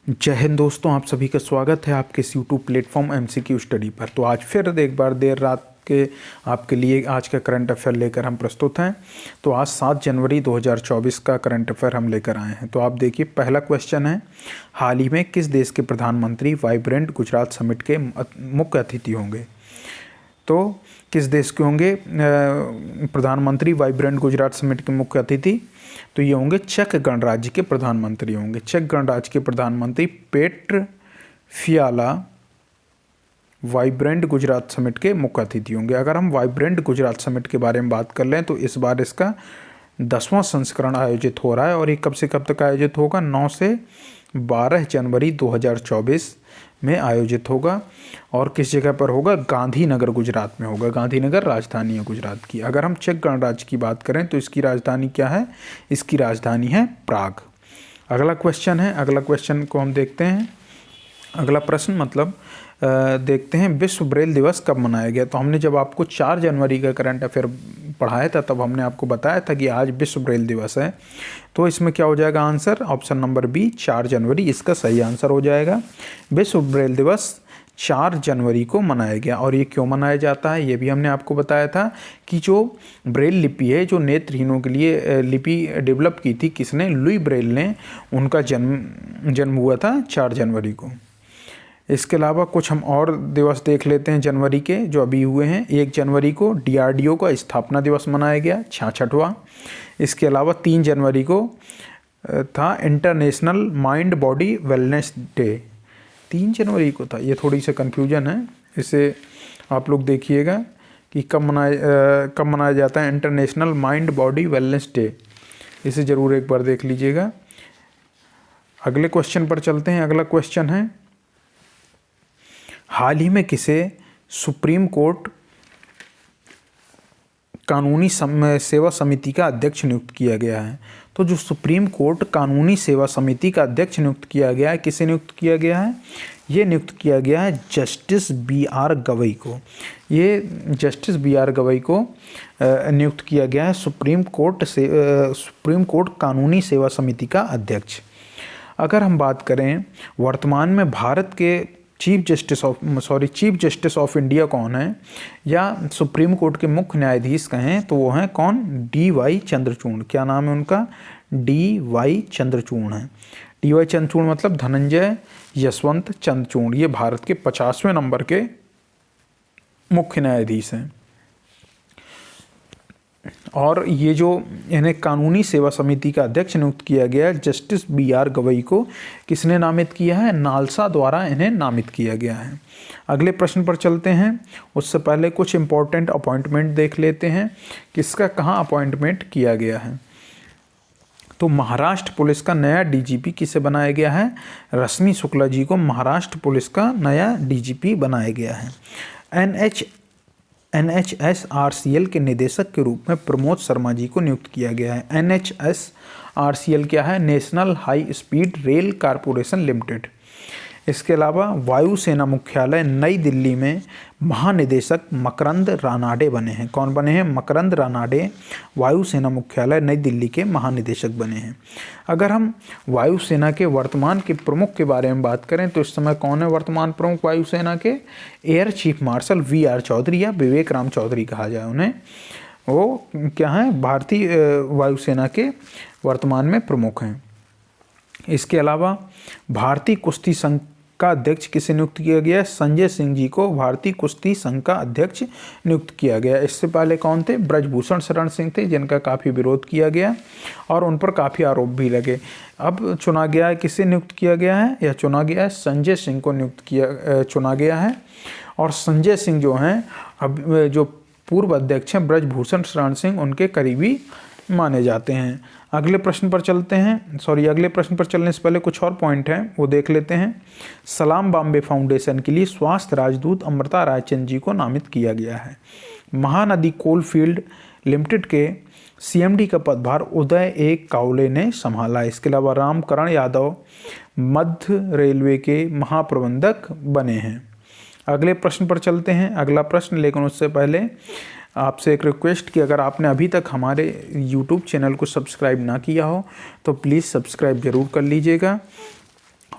जय हिंद दोस्तों, आप सभी का स्वागत है आपके इस यूट्यूब प्लेटफॉर्म एमसीक्यू स्टडी पर। तो आज फिर एक बार देर रात के आपके लिए आज का करंट अफेयर लेकर हम प्रस्तुत हैं। तो आज 7 जनवरी 2024 का करंट अफेयर हम लेकर आए हैं। तो आप देखिए, पहला क्वेश्चन है, हाल ही में किस देश के प्रधानमंत्री वाइब्रेंट गुजरात समिट के मुख्य अतिथि होंगे? तो किस देश के होंगे प्रधानमंत्री वाइब्रेंट गुजरात समिट के मुख्य अतिथि? तो ये होंगे चेक गणराज्य के प्रधानमंत्री होंगे। चेक गणराज्य के प्रधानमंत्री पेट्र फियाला वाइब्रेंट गुजरात समिट के मुख्य अतिथि होंगे। अगर हम वाइब्रेंट गुजरात समिट के बारे में बात कर लें तो इस बार इसका 10वां संस्करण आयोजित हो रहा है और ये कब से कब तक आयोजित होगा? 9 से 12 जनवरी 2024 में आयोजित होगा। और किस जगह पर होगा? गांधीनगर गुजरात में होगा। गांधीनगर राजधानी है गुजरात की। अगर हम चेक गणराज्य की बात करें तो इसकी राजधानी क्या है? इसकी राजधानी है प्राग। अगला क्वेश्चन है, अगला क्वेश्चन को हम देखते हैं। अगला प्रश्न देखते हैं, विश्व ब्रेल दिवस कब मनाया गया? तो हमने जब आपको 4 जनवरी का करंट अफेयर पढ़ाया था तब हमने आपको बताया था कि आज विश्व ब्रेल दिवस है। तो इसमें क्या हो जाएगा आंसर? ऑप्शन नंबर बी, 4 जनवरी इसका सही आंसर हो जाएगा। विश्व ब्रेल दिवस 4 जनवरी को मनाया गया। और ये क्यों मनाया जाता है ये भी हमने आपको बताया था कि जो ब्रेल लिपि है, जो नेत्रहीनों के लिए लिपि डेवलप की थी किसने? लुई ब्रेल ने। उनका जन्म हुआ था 4 जनवरी को। इसके अलावा कुछ हम और दिवस देख लेते हैं जनवरी के जो अभी हुए हैं। 1 जनवरी को डीआरडीओ का स्थापना दिवस मनाया गया, 66वां। इसके अलावा 3 जनवरी को था international mind body wellness day. 3 जनवरी को था, ये थोड़ी सी कन्फ्यूजन है, इसे आप लोग देखिएगा कि कब मनाया जाता है international mind body wellness day. इसे ज़रूर एक बार देख लीजिएगा। अगले क्वेश्चन पर चलते हैं। अगला क्वेश्चन है, हाल ही में किसे सुप्रीम कोर्ट कानूनी सेवा समिति का अध्यक्ष नियुक्त किया गया है? तो जो सुप्रीम कोर्ट कानूनी सेवा समिति का अध्यक्ष नियुक्त किया गया है, किसे नियुक्त किया गया है? ये नियुक्त किया गया है जस्टिस BR गवई को। ये जस्टिस BR गवई को नियुक्त किया गया है सुप्रीम कोर्ट कानूनी सेवा समिति का अध्यक्ष। अगर हम बात करें वर्तमान में भारत के चीफ जस्टिस ऑफ इंडिया कौन है, या सुप्रीम कोर्ट के मुख्य न्यायाधीश कहें तो वो हैं कौन? DY चंद्रचूड़। क्या नाम है उनका? DY चंद्रचूड़ है। DY चंद्रचूड़ मतलब धनंजय यशवंत चंद्रचूड़। ये भारत के 50वें नंबर के मुख्य न्यायाधीश हैं। और ये जो इन्हें कानूनी सेवा समिति का अध्यक्ष नियुक्त किया गया है जस्टिस BR गवई को, किसने नामित किया है? नालसा द्वारा इन्हें नामित किया गया है। अगले प्रश्न पर चलते हैं। उससे पहले कुछ इंपॉर्टेंट अपॉइंटमेंट देख लेते हैं, किसका कहाँ अपॉइंटमेंट किया गया है। तो महाराष्ट्र पुलिस का नया DGP किसे बनाया गया है? रश्मि शुक्ला जी को महाराष्ट्र पुलिस का नया DGP बनाया गया है। NHSRCL के निदेशक के रूप में प्रमोद शर्मा जी को नियुक्त किया गया है। NHSRCL क्या है? National high speed rail corporation limited. इसके अलावा वायुसेना मुख्यालय नई दिल्ली में महानिदेशक मकरंद रानाडे बने हैं। कौन बने हैं? मकरंद रानाडे वायुसेना मुख्यालय नई दिल्ली के महानिदेशक बने हैं। अगर हम वायुसेना के वर्तमान के प्रमुख के बारे में बात करें तो इस समय कौन है वर्तमान प्रमुख वायुसेना के? Air chief marshal VR Chaudhary या विवेक राम चौधरी कहा जाए उन्हें। वो क्या है? भारतीय वायुसेना के वर्तमान में प्रमुख हैं। इसके अलावा भारतीय कुश्ती संघ का अध्यक्ष किसे नियुक्त किया गया? संजय सिंह जी को भारतीय कुश्ती संघ का अध्यक्ष नियुक्त किया गया। इससे पहले कौन थे? ब्रजभूषण शरण सिंह थे, जिनका काफ़ी विरोध किया गया और उन पर काफ़ी आरोप भी लगे। अब चुना गया है, किसे नियुक्त किया गया है? या चुना गया है संजय सिंह को चुना गया है। और संजय सिंह जो हैं, अब जो पूर्व अध्यक्ष हैं ब्रजभूषण शरण सिंह, उनके करीबी माने जाते हैं। अगले प्रश्न पर चलते हैं। अगले प्रश्न पर चलने से पहले कुछ और पॉइंट हैं, वो देख लेते हैं। सलाम बॉम्बे फाउंडेशन के लिए स्वास्थ्य राजदूत अमृता रायचंद जी को नामित किया गया है। महानदी कोलफील्ड लिमिटेड के CMD का पदभार उदय A कावले ने संभाला। इसके अलावा रामकरण यादव मध्य रेलवे के महाप्रबंधक बने हैं। अगले प्रश्न पर चलते हैं। अगला प्रश्न, लेकिन उससे पहले आपसे एक रिक्वेस्ट कि अगर आपने अभी तक हमारे YouTube चैनल को सब्सक्राइब ना किया हो तो प्लीज़ सब्सक्राइब ज़रूर कर लीजिएगा।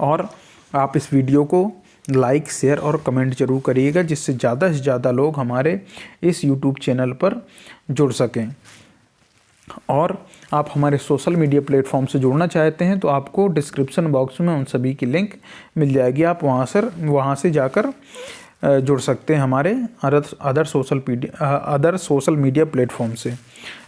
और आप इस वीडियो को लाइक, शेयर और कमेंट जरूर करिएगा, जिससे ज़्यादा से ज़्यादा लोग हमारे इस यूट्यूब चैनल पर जुड़ सकें। और आप हमारे सोशल मीडिया प्लेटफॉर्म से जुड़ना चाहते हैं तो आपको डिस्क्रिप्शन बॉक्स में उन सभी की लिंक मिल जाएगी, आप वहाँ से जाकर जुड़ सकते हैं हमारे अदर सोशल मीडिया प्लेटफॉर्म से।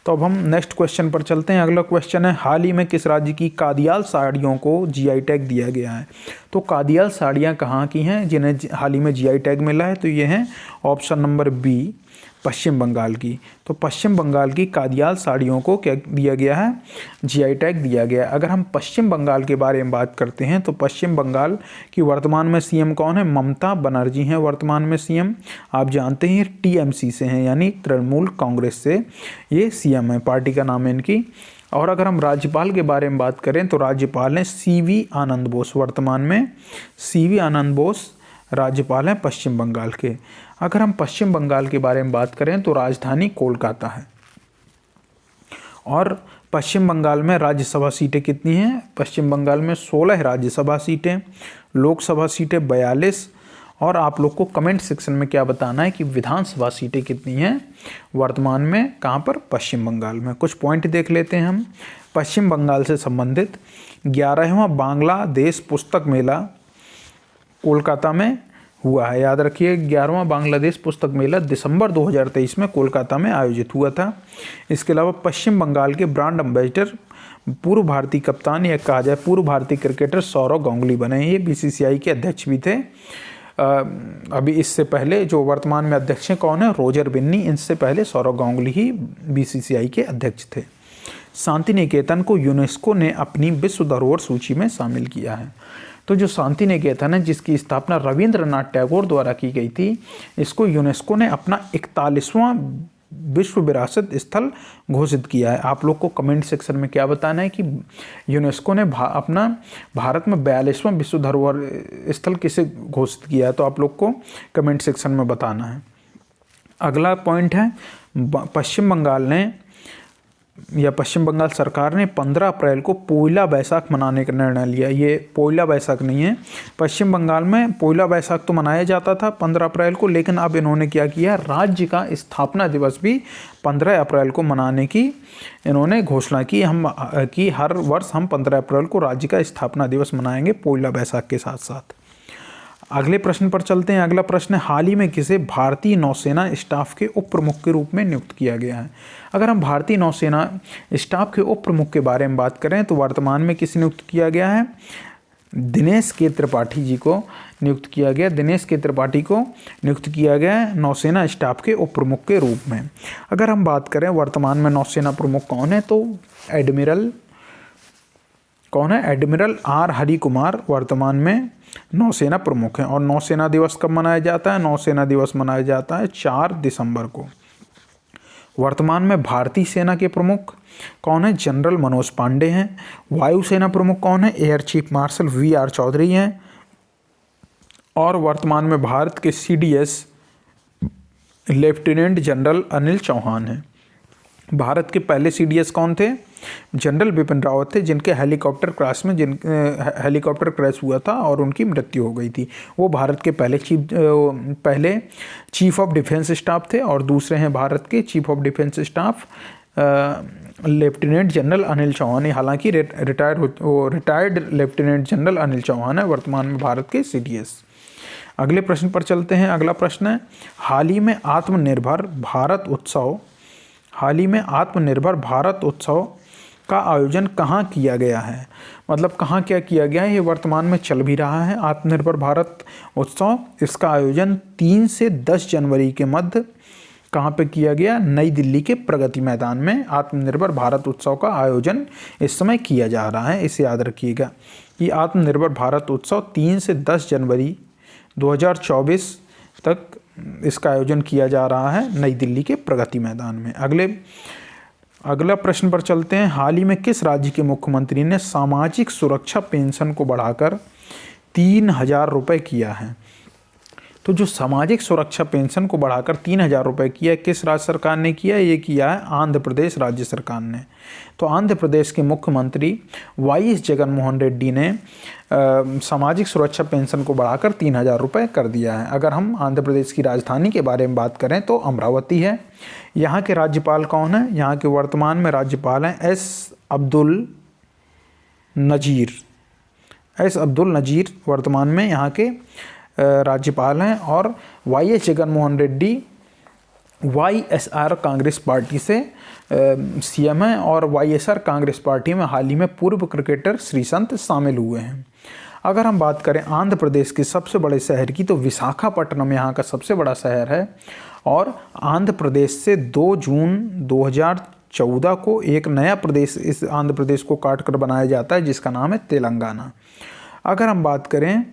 तो अब हम नेक्स्ट क्वेश्चन पर चलते हैं। अगला क्वेश्चन है, हाल ही में किस राज्य की कादियाल साड़ियों को जीआई टैग दिया गया है? तो कादियाल साड़ियाँ कहाँ की हैं जिन्हें हाल ही में जीआई टैग मिला है? तो ये हैं ऑप्शन नंबर बी, पश्चिम बंगाल की। तो पश्चिम बंगाल की कादियाल साड़ियों को क्या दिया गया है? जीआई टैग दिया गया है। अगर हम पश्चिम बंगाल के बारे में बात करते हैं तो पश्चिम बंगाल की वर्तमान में सीएम कौन है? ममता बनर्जी हैं वर्तमान में सीएम। आप जानते हैं टीएमसी से हैं, यानी तृणमूल कांग्रेस से ये सीएम है, पार्टी का नाम है इनकी। और अगर हम राज्यपाल के बारे में बात करें तो राज्यपाल हैं सीवी आनंद बोस, वर्तमान में सीवी आनंद बोस राज्यपाल हैं पश्चिम बंगाल के। अगर हम पश्चिम बंगाल के बारे में बात करें तो राजधानी कोलकाता है। और पश्चिम बंगाल में राज्यसभा सीटें कितनी हैं? पश्चिम बंगाल में 16 राज्यसभा सीटें, लोकसभा सीटें 42। और आप लोग को कमेंट सेक्शन में क्या बताना है कि विधानसभा सीटें कितनी हैं वर्तमान में, कहाँ पर? पश्चिम बंगाल में। कुछ पॉइंट देख लेते हैं हम पश्चिम बंगाल से संबंधित। 11वां बांग्लादेश पुस्तक मेला कोलकाता में हुआ है, याद रखिए। 11वां बांग्लादेश पुस्तक मेला दिसंबर 2023 में कोलकाता में आयोजित हुआ था। इसके अलावा पश्चिम बंगाल के ब्रांड एम्बेसडर पूर्व भारतीय कप्तान या कहा जाए पूर्व भारतीय क्रिकेटर सौरव गांगुली बने। ये बीसीसीआई के अध्यक्ष भी थे। अभी इससे पहले जो वर्तमान में अध्यक्ष हैं कौन है? रोजर बिन्नी। इनसे पहले सौरव गांगुली ही बीसीसीआई के अध्यक्ष थे। शांति निकेतन को यूनेस्को ने अपनी विश्व धरोहर सूची में शामिल किया है। तो जो शांति निकेतन है, जिसकी स्थापना रविंद्रनाथ टैगोर द्वारा की गई थी, इसको यूनेस्को ने अपना 41वां विश्व विरासत स्थल घोषित किया है। आप लोग को कमेंट सेक्शन में क्या बताना है कि यूनेस्को ने अपना भारत में 42वां विश्व धरोहर स्थल किसे घोषित किया है? तो आप लोग को कमेंट सेक्शन में बताना है। अगला पॉइंट है, पश्चिम बंगाल सरकार ने 15 अप्रैल को पोइला बैसाख मनाने का निर्णय लिया। ये पोइला बैसाख नहीं है, पश्चिम बंगाल में पोइला बैसाख तो मनाया जाता था 15 अप्रैल को, लेकिन अब इन्होंने क्या किया, राज्य का स्थापना दिवस भी 15 अप्रैल को मनाने की इन्होंने घोषणा की। कि हर वर्ष हम 15 अप्रैल को राज्य का स्थापना दिवस मनाएंगे पोइला बैसाख के साथ साथ। अगले प्रश्न पर चलते हैं। अगला प्रश्न है, हाल ही में किसे भारतीय नौसेना स्टाफ के उप प्रमुख के रूप में नियुक्त किया गया है? अगर हम भारतीय नौसेना स्टाफ के उप प्रमुख के बारे में बात करें तो वर्तमान में किसे नियुक्त किया गया है? दिनेश के त्रिपाठी जी को नियुक्त किया गया। दिनेश के त्रिपाठी को नियुक्त किया गया है नौसेना स्टाफ के उप प्रमुख के रूप में। अगर हम बात करें वर्तमान में नौसेना प्रमुख कौन है, तो एडमिरल आर हरि कुमार वर्तमान में नौसेना प्रमुख हैं। और नौसेना दिवस कब मनाया जाता है? नौसेना दिवस मनाया जाता है 4 दिसंबर को। वर्तमान में भारतीय सेना के प्रमुख कौन है? जनरल मनोज पांडे हैं। वायुसेना प्रमुख कौन है? Air chief marshal VR Chaudhary हैं। और वर्तमान में भारत के CDS lieutenant general Anil Chauhan हैं। भारत के पहले CDS कौन थे? जनरल बिपिन रावत थे, जिनके हेलीकॉप्टर क्रैश हुआ था और उनकी मृत्यु हो गई थी। वो भारत के पहले चीफ ऑफ डिफेंस स्टाफ थे। और दूसरे हैं भारत के chief of defence staff lieutenant general Anil Chauhan. हालांकि retired lieutenant general Anil Chauhan है वर्तमान में भारत के CDS। अगले प्रश्न पर चलते हैं। अगला प्रश्न है, हाल ही में आत्मनिर्भर भारत उत्सव का आयोजन कहाँ किया गया है? मतलब कहाँ क्या किया गया है? ये वर्तमान में चल भी रहा है आत्मनिर्भर भारत उत्सव। इसका आयोजन 3 से 10 जनवरी के मध्य कहाँ पे किया गया? नई दिल्ली के प्रगति मैदान में आत्मनिर्भर भारत उत्सव का आयोजन इस समय किया जा रहा है। इसे याद रखिएगा कि आत्मनिर्भर भारत उत्सव 3 से 10 जनवरी 2024 तक इसका आयोजन किया जा रहा है नई दिल्ली के प्रगति मैदान में। अगला प्रश्न पर चलते हैं। हाल ही में किस राज्य के मुख्यमंत्री ने सामाजिक सुरक्षा पेंशन को बढ़ाकर 3000 रुपये किया है? तो जो सामाजिक सुरक्षा पेंशन को बढ़ाकर 3,000 रुपये किया, किस राज्य सरकार ने किया? ये किया है आंध्र प्रदेश राज्य सरकार ने। तो आंध्र प्रदेश के मुख्यमंत्री वाईएस जगनमोहन रेड्डी ने सामाजिक सुरक्षा पेंशन को बढ़ाकर 3,000 रुपये कर दिया है। अगर हम आंध्र प्रदेश की राजधानी के बारे में बात करें तो अमरावती है। यहाँ के राज्यपाल कौन है? यहाँ के वर्तमान में राज्यपाल हैं एस अब्दुल नज़ीर वर्तमान में यहाँ के राज्यपाल हैं। और YS Jaganmohan Reddy YSR Congress party से सीएम हैं और वाईएसआर कांग्रेस पार्टी में हाल ही में पूर्व क्रिकेटर श्रीसंत शामिल हुए हैं। अगर हम बात करें आंध्र प्रदेश के सबसे बड़े शहर की, तो विशाखापट्टनम यहाँ का सबसे बड़ा शहर है। और आंध्र प्रदेश से 2 जून 2014 को एक नया प्रदेश इस आंध्र प्रदेश को काट कर बनाया जाता है, जिसका नाम है तेलंगाना। अगर हम बात करें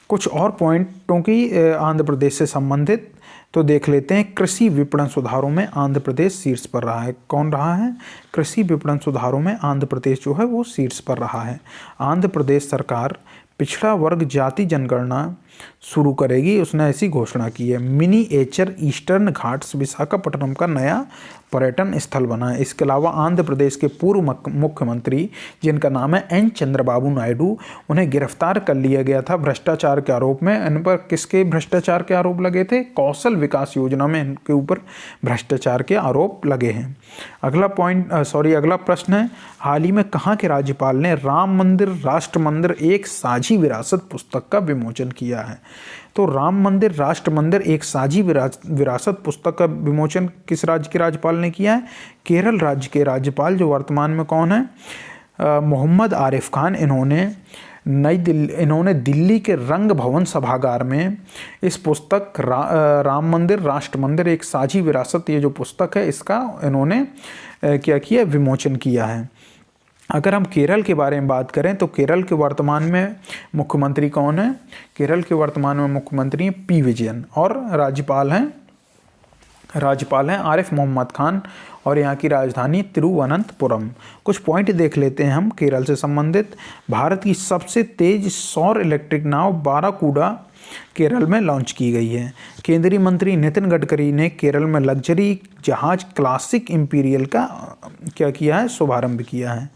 कुछ और पॉइंटों की आंध्र प्रदेश से संबंधित, तो देख लेते हैं। कृषि विपणन सुधारों में आंध्र प्रदेश शीर्ष पर रहा है। कौन रहा है? कृषि विपणन सुधारों में आंध्र प्रदेश जो है वो शीर्ष पर रहा है। आंध्र प्रदेश सरकार पिछड़ा वर्ग जाति जनगणना शुरू करेगी, उसने ऐसी घोषणा की है। मिनीएचर ईस्टर्न घाट्स विशाखापट्टनम का नया पर्यटन स्थल बना है। इसके अलावा आंध्र प्रदेश के पूर्व मुख्यमंत्री जिनका नाम है एन चंद्रबाबू नायडू, उन्हें गिरफ्तार कर लिया गया था भ्रष्टाचार के आरोप में। इन पर किसके भ्रष्टाचार के आरोप लगे थे? कौशल विकास योजना में इनके ऊपर भ्रष्टाचार के आरोप लगे हैं। अगला प्रश्न है, हाल ही में कहाँ के राज्यपाल ने राम मंदिर राष्ट्र मंदिर एक साझी विरासत पुस्तक का विमोचन किया है? तो राम मंदिर राष्ट्र मंदिर एक साझी विरासत पुस्तक का विमोचन किस राज्य के राज्यपाल ने किया है? केरल राज्य के राज्यपाल, जो वर्तमान में कौन है? मोहम्मद आरिफ खान। इन्होंने दिल्ली के रंग भवन सभागार में इस पुस्तक राम मंदिर राष्ट्र मंदिर एक साझी विरासत, ये जो पुस्तक है, इसका इन्होंने क्या किया? विमोचन किया है। अगर हम केरल के बारे में बात करें तो केरल के वर्तमान में मुख्यमंत्री कौन है? केरल के वर्तमान में मुख्यमंत्री हैं पी विजयन और राज्यपाल हैं आरिफ मोहम्मद खान और यहाँ की राजधानी तिरुवनंतपुरम। कुछ पॉइंट देख लेते हैं हम केरल से संबंधित। भारत की सबसे तेज सौर इलेक्ट्रिक नाव बाराकूडा केरल में लॉन्च की गई है। केंद्रीय मंत्री नितिन गडकरी ने केरल में लग्जरी जहाज क्लासिक इंपीरियल का क्या किया है? शुभारंभ किया है।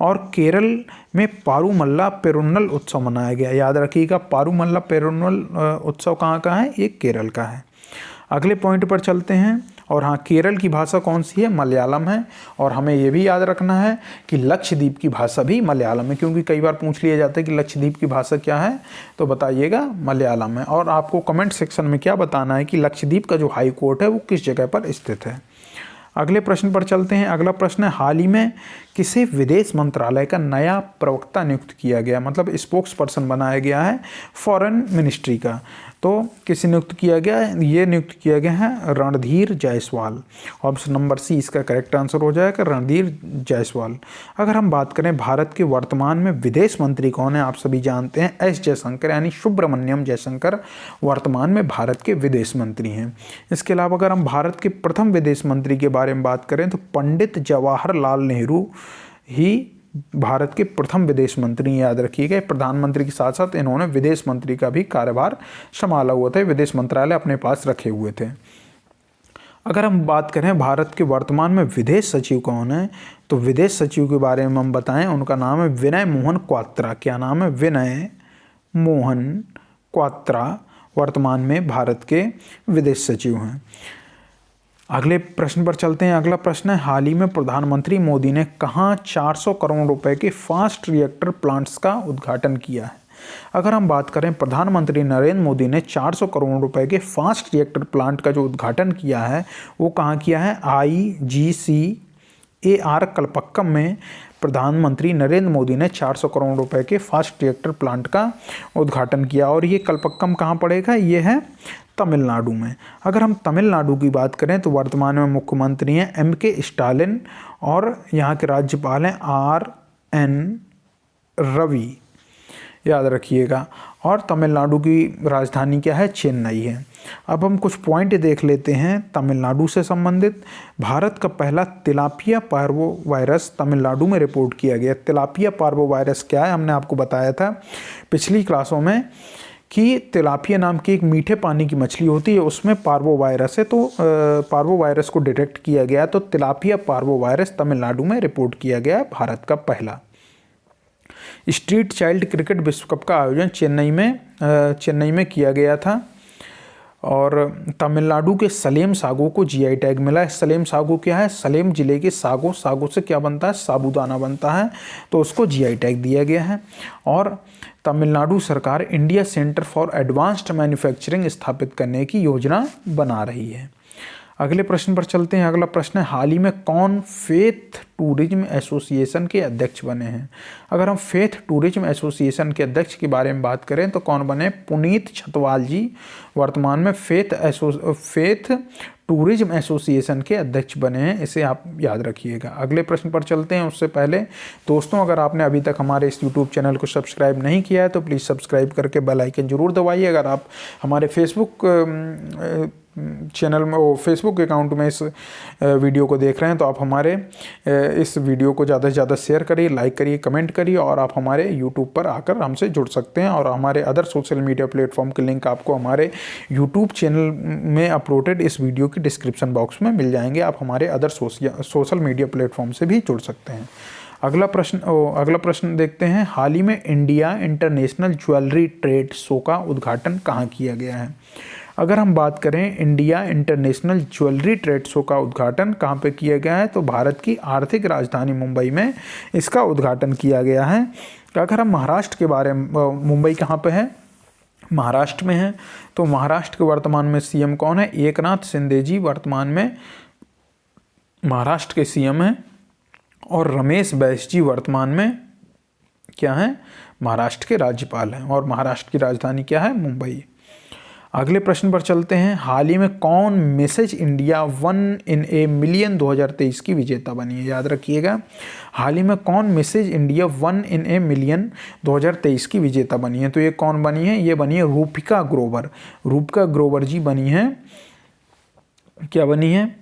और केरल में पारूमल्ला पेरुन्नल उत्सव मनाया गया। याद रखिएगा, पारूमल्ला पेरुन्नल उत्सव कहाँ का है? ये केरल का है। अगले पॉइंट पर चलते हैं। और हाँ, केरल की भाषा कौन सी है? मलयालम है। और हमें ये भी याद रखना है कि लक्षद्वीप की भाषा भी मलयालम है, क्योंकि कई बार पूछ लिया जाता है कि लक्षद्वीप की भाषा क्या है, तो बताइएगा मलयालम है। और आपको कमेंट सेक्शन में क्या बताना है कि लक्षद्वीप का जो हाई कोर्ट है वो किस जगह पर स्थित है। अगले प्रश्न पर चलते हैं। अगला प्रश्न है, हाल ही में किसे विदेश मंत्रालय का नया प्रवक्ता नियुक्त किया गया? मतलब स्पोक्स पर्सन बनाया गया है फॉरेन मिनिस्ट्री का। तो किसे नियुक्त किया गया है? ये नियुक्त किया गया है Randhir Jaiswal. Option number C इसका करेक्ट आंसर हो जाएगा, रणधीर जायसवाल। अगर हम बात करें भारत के वर्तमान में विदेश मंत्री कौन है? आप सभी जानते हैं एस जयशंकर, यानी सुब्रमण्यम जयशंकर वर्तमान में भारत के विदेश मंत्री हैं। इसके अलावा अगर हम भारत के प्रथम विदेश मंत्री के बारे में बात करें तो पंडित जवाहरलाल नेहरू ही भारत के प्रथम विदेश मंत्री, याद रखिएगा। प्रधानमंत्री के साथ साथ इन्होंने विदेश मंत्री का भी कार्यभार संभाला हुआ था, विदेश मंत्रालय अपने पास रखे हुए थे। अगर हम बात करें भारत के वर्तमान में विदेश सचिव कौन है, तो विदेश सचिव के बारे में हम बताएं, उनका नाम है विनय मोहन क्वात्रा। क्या नाम है? विनय मोहन क्वात्रा वर्तमान में भारत के विदेश सचिव हैं। अगले प्रश्न पर चलते हैं। अगला प्रश्न है, हाल ही में प्रधानमंत्री मोदी ने कहाँ 400 करोड़ रुपए के फास्ट रिएक्टर प्लांट्स का उद्घाटन किया है? अगर हम बात करें, प्रधानमंत्री नरेंद्र मोदी ने 400 करोड़ रुपए के फास्ट रिएक्टर प्लांट का जो उद्घाटन किया है वो कहाँ किया है? IGCAR कलपक्कम में प्रधानमंत्री नरेंद्र मोदी ने 400 करोड़ रुपए के फास्ट रिएक्टर प्लांट का उद्घाटन किया। और ये कलपक्कम कहाँ पड़ेगा? ये है तमिलनाडु में। अगर हम तमिलनाडु की बात करें तो वर्तमान में मुख्यमंत्री हैं MK स्टालिन और यहाँ के राज्यपाल हैं RN रवि, याद रखिएगा। और तमिलनाडु की राजधानी क्या है? चेन्नई है। अब हम कुछ पॉइंट देख लेते हैं तमिलनाडु से संबंधित। भारत का पहला तिलापिया पार्वो वायरस तमिलनाडु में रिपोर्ट किया गया। तिलापिया पार्वो वायरस क्या है? हमने आपको बताया था पिछली क्लासों में कि तिलापिया नाम की एक मीठे पानी की मछली होती है, उसमें पार्वोवायरस है। तो पार्वोवायरस को डिटेक्ट किया गया, तो तिलापिया पार्वोवायरस तमिलनाडु में रिपोर्ट किया गया, भारत का पहला। स्ट्रीट चाइल्ड क्रिकेट विश्व कप का आयोजन चेन्नई में किया गया था। और तमिलनाडु के सलेम सागो को जीआई टैग मिला है। सलेम सागो क्या है? सलेम जिले के सागो से क्या बनता है? साबूदाना बनता है, तो उसको जीआई टैग दिया गया है। और तमिलनाडु सरकार India centre for advanced manufacturing स्थापित करने की योजना बना रही है। अगले प्रश्न पर चलते हैं। अगला प्रश्न है, हाल ही में कौन फेथ टूरिज्म एसोसिएशन के अध्यक्ष बने हैं? अगर हम फेथ टूरिज्म एसोसिएशन के अध्यक्ष के बारे में बात करें तो कौन बने? पुनीत छतवाल जी वर्तमान में फेथ टूरिज्म एसोसिएशन के अध्यक्ष बने हैं, इसे आप याद रखिएगा। अगले प्रश्न पर चलते हैं। उससे पहले दोस्तों, अगर आपने अभी तक हमारे इस यूट्यूब चैनल को सब्सक्राइब नहीं किया है तो प्लीज़ सब्सक्राइब करके बेल आइकन जरूर दबाइए। अगर आप हमारे चैनल में फेसबुक अकाउंट में इस वीडियो को देख रहे हैं तो आप हमारे इस वीडियो को ज़्यादा से ज़्यादा शेयर करिए, लाइक करिए, कमेंट करिए, और आप हमारे यूट्यूब पर आकर हमसे जुड़ सकते हैं। और हमारे अदर सोशल मीडिया प्लेटफॉर्म के लिंक आपको हमारे यूट्यूब चैनल में अपलोडेड इस वीडियो की डिस्क्रिप्शन बॉक्स में मिल जाएंगे। आप हमारे अदर सोशल मीडिया प्लेटफॉर्म से भी जुड़ सकते हैं। अगला प्रश्न देखते हैं। हाल ही में India international jewellery trade show का उद्घाटन कहाँ किया गया है? अगर हम बात करें India international jewellery trade show का उद्घाटन कहाँ पे किया गया है, तो भारत की आर्थिक राजधानी मुंबई में इसका उद्घाटन किया गया है। अगर हम महाराष्ट्र के बारे में, मुंबई कहाँ पे है? महाराष्ट्र में है। तो महाराष्ट्र के वर्तमान में सीएम कौन है? एकनाथ शिंदे जी वर्तमान में महाराष्ट्र के सीएम हैं। और रमेश बैस जी वर्तमान में क्या है? महाराष्ट्र के राज्यपाल हैं। और महाराष्ट्र की राजधानी क्या है? मुंबई। अगले प्रश्न पर चलते हैं। हाल ही में कौन Mrs India 1 in a million 2023 की विजेता बनी है? याद रखिएगा, हाल ही में कौन Mrs India 1 in a million 2023 की विजेता बनी है? तो ये कौन बनी है? ये बनी है रूपिका ग्रोवर। रूपिका ग्रोवर जी बनी है, क्या बनी है?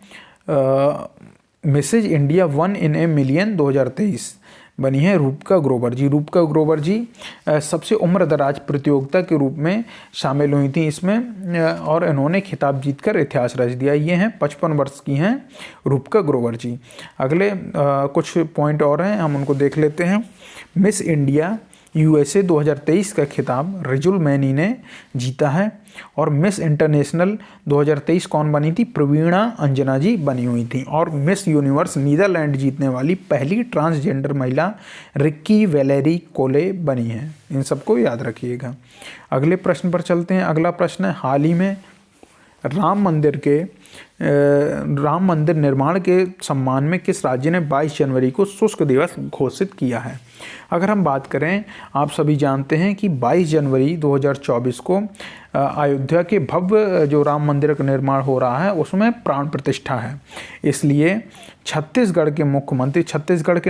Mrs India 1 in a million 2023 बनी है रूपिका ग्रोवर जी। रूपिका ग्रोवर जी सबसे उम्रदराज प्रतियोगिता के रूप में शामिल हुई थी इसमें, और इन्होंने खिताब जीतकर इतिहास रच दिया। ये हैं 55 वर्ष की हैं रूपिका ग्रोवर जी। अगले कुछ पॉइंट और हैं, हम उनको देख लेते हैं। मिस इंडिया यूएसए 2023 का खिताब रिजुल मैनी ने जीता है। और मिस इंटरनेशनल 2023 कौन बनी थी? प्रवीणा अंजना जी बनी हुई थी। और मिस यूनिवर्स नीदरलैंड जीतने वाली पहली ट्रांसजेंडर महिला रिक्की वैलेरी कोले बनी है। इन सबको याद रखिएगा। अगले प्रश्न पर चलते हैं। अगला प्रश्न है, हाल ही में राम मंदिर निर्माण के सम्मान में किस राज्य ने 22 जनवरी को शुष्क दिवस घोषित किया है? अगर हम बात करें, आप सभी जानते हैं कि 22 जनवरी 2024 को अयोध्या के भव्य जो राम मंदिर का निर्माण हो रहा है उसमें प्राण प्रतिष्ठा है। इसलिए छत्तीसगढ़ के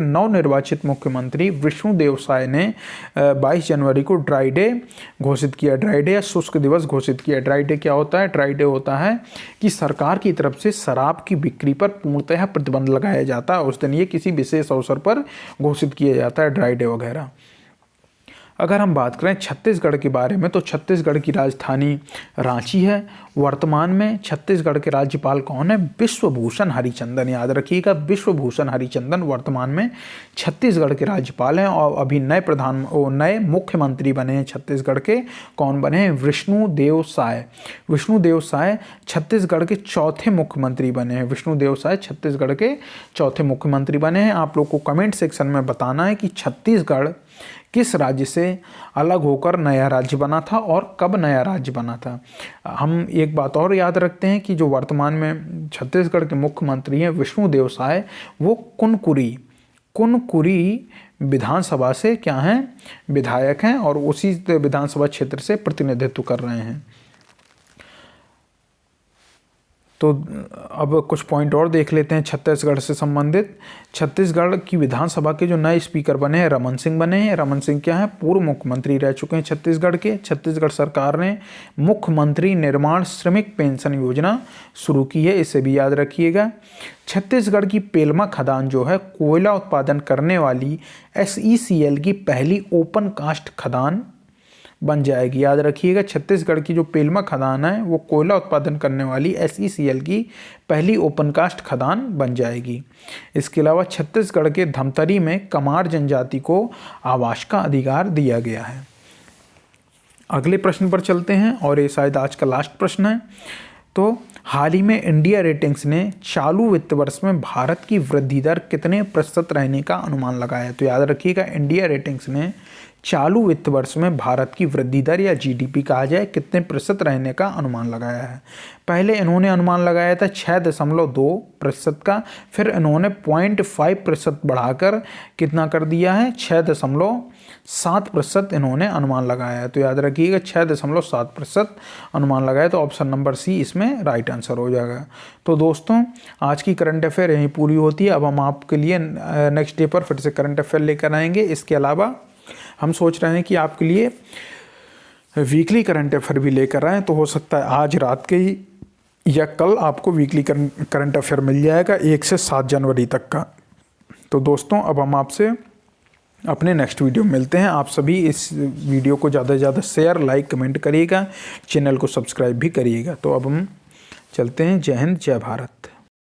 नवनिर्वाचित मुख्यमंत्री विष्णुदेव साय ने 22 जनवरी को ड्राई डे घोषित किया। ड्राई डे या शुष्क दिवस घोषित किया। ड्राई डे क्या होता है? ड्राई डे होता है कि सरकार की तरफ से शराब की बिक्री पर पूर्णतः प्रतिबंध लगाया जाता है। उस दिन ये किसी विशेष अवसर पर घोषित किया जाता है, ड्राई डे वगैरह। अगर हम बात करें छत्तीसगढ़ के बारे में, तो छत्तीसगढ़ की राजधानी रांची है। वर्तमान में छत्तीसगढ़ के राज्यपाल कौन है? विश्वभूषण हरिचंदन। याद रखिएगा, विश्वभूषण हरिचंदन वर्तमान में छत्तीसगढ़ के राज्यपाल हैं। और अभी नए मुख्यमंत्री बने हैं छत्तीसगढ़ के। कौन बने हैं? विष्णुदेव साय। विष्णुदेव साय छत्तीसगढ़ के चौथे मुख्यमंत्री बने हैं। विष्णुदेव साय छत्तीसगढ़ के चौथे मुख्यमंत्री बने हैं। आप लोग को कमेंट सेक्शन में बताना है कि छत्तीसगढ़ किस राज्य से अलग होकर नया राज्य बना था और कब नया राज्य बना था। हम एक बात और याद रखते हैं कि जो वर्तमान में छत्तीसगढ़ के मुख्यमंत्री हैं विष्णुदेव साय, वो कुनकुरी विधानसभा से क्या हैं? विधायक हैं, और उसी विधानसभा क्षेत्र से प्रतिनिधित्व कर रहे हैं। तो अब कुछ पॉइंट और देख लेते हैं छत्तीसगढ़ से संबंधित। छत्तीसगढ़ की विधानसभा के जो नए स्पीकर बने हैं रमन सिंह बने हैं। रमन सिंह क्या है? पूर्व मुख्यमंत्री रह चुके हैं छत्तीसगढ़ के। छत्तीसगढ़ सरकार ने मुख्यमंत्री निर्माण श्रमिक पेंशन योजना शुरू की है, इसे भी याद रखिएगा। छत्तीसगढ़ की पेलमा खदान जो है कोयला उत्पादन करने वाली SECL की पहली ओपन कास्ट खदान बन जाएगी। याद रखिएगा, छत्तीसगढ़ की जो पेलमा खदान है वो कोयला उत्पादन करने वाली SECL की पहली ओपन कास्ट खदान बन जाएगी। इसके अलावा छत्तीसगढ़ के धमतरी में कमार जनजाति को आवास का अधिकार दिया गया है। अगले प्रश्न पर चलते हैं और ये शायद आज का लास्ट प्रश्न है। तो हाल ही में इंडिया रेटिंग्स ने चालू वित्त वर्ष में भारत की वृद्धि दर कितने प्रतिशत रहने का अनुमान लगाया है। तो याद रखिएगा, इंडिया रेटिंग्स ने चालू वित्त वर्ष में भारत की वृद्धि दर या GDP कहा जाए कितने प्रतिशत रहने का अनुमान लगाया है। पहले इन्होंने अनुमान लगाया था 6.2% का, फिर इन्होंने 0.5% बढ़ाकर कितना कर दिया है, 6.7% इन्होंने अनुमान लगाया है। तो याद रखिएगा 6.7% अनुमान लगाया, तो ऑप्शन नंबर सी इसमें राइट आंसर हो जाएगा। तो दोस्तों, आज की करंट अफेयर यहीं पूरी होती है। अब हम आपके लिए नेक्स्ट डे पर फिर से करंट अफेयर लेकर आएंगे। इसके अलावा हम सोच रहे हैं कि आपके लिए वीकली करंट अफेयर भी लेकर आएँ, तो हो सकता है आज रात के ही या कल आपको वीकली करंट अफेयर मिल जाएगा 1 से 7 जनवरी तक का। तो दोस्तों, अब हम आपसे अपने नेक्स्ट वीडियो में मिलते हैं। आप सभी इस वीडियो को ज़्यादा से ज़्यादा शेयर, लाइक, कमेंट करिएगा, चैनल को सब्सक्राइब भी करिएगा। तो अब हम चलते हैं। जय हिंद, जय भारत।